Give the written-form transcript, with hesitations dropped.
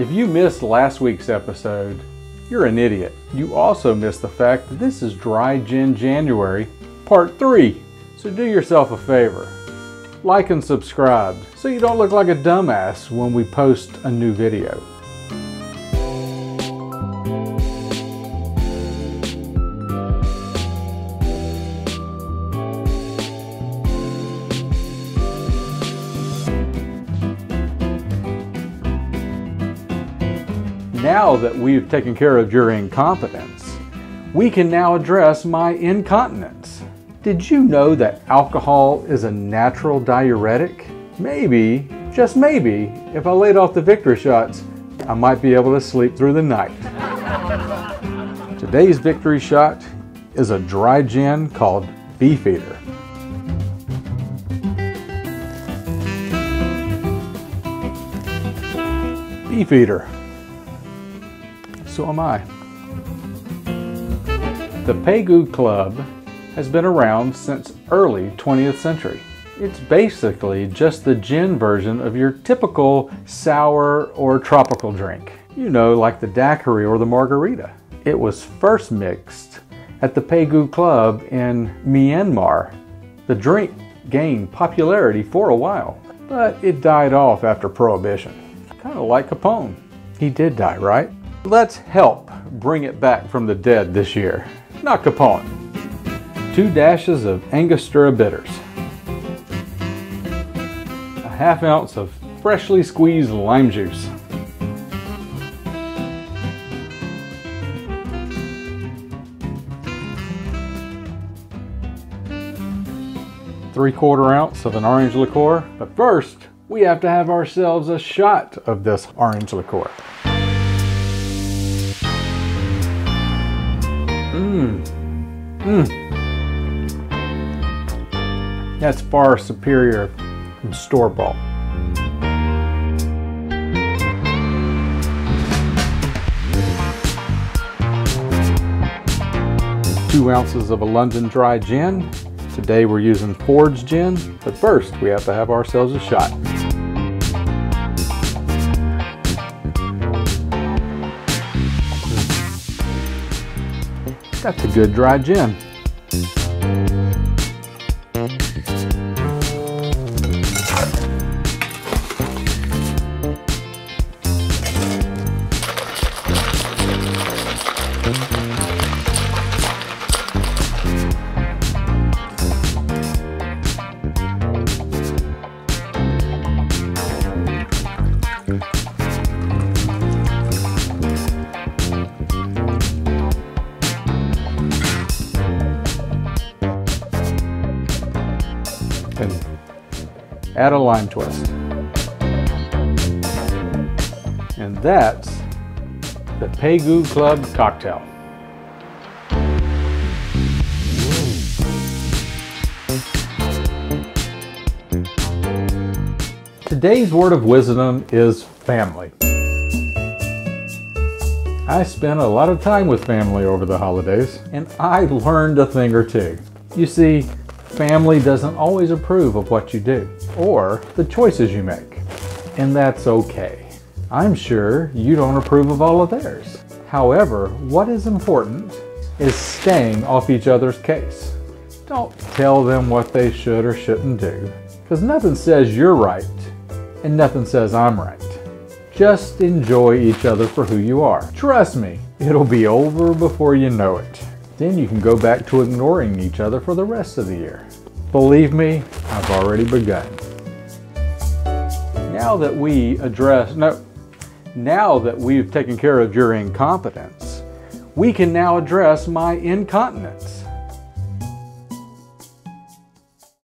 If you missed last week's episode, you're an idiot. You also missed the fact that this is Dry Gin January, Part 3. So do yourself a favor. Like and subscribe so you don't look like a dumbass when we post a new video. Now that we've taken care of your incompetence, we can now address my incontinence. Did you know that alcohol is a natural diuretic? Maybe, just maybe, if I laid off the victory shots, I might be able to sleep through the night. Today's victory shot is a dry gin called Beefeater. Beefeater. So am I. The Pegu Club has been around since early 20th century. It's basically just the gin version of your typical sour or tropical drink. You know, like the daiquiri or the margarita. It was first mixed at the Pegu Club in Myanmar. The drink gained popularity for a while, but it died off after Prohibition. Kind of like Capone. He did die, right? Let's help bring it back from the dead this year. Not Capone. 2 dashes of Angostura bitters. A ½ ounce of freshly squeezed lime juice. ¾ ounce of an orange liqueur. But first, we have to have ourselves a shot of this orange liqueur. That's far superior from store-bought. Two ounces of a London dry gin. Today we're using Ford's gin, but first we have to have ourselves a shot. That's a good dry gin. And add a lime twist. And that's the Pegu Club cocktail. Today's word of wisdom is family. I spent a lot of time with family over the holidays, and I learned a thing or two. You see, family doesn't always approve of what you do or the choices you make, and that's okay. I'm sure you don't approve of all of theirs. However, what is important is staying off each other's case. Don't tell them what they should or shouldn't do, because nothing says you're right and nothing says I'm right. Just enjoy each other for who you are. Trust me, it'll be over before you know it. Then you can go back to ignoring each other for the rest of the year. Believe me, I've already begun. Now that we've taken care of your incompetence, we can now address my incontinence.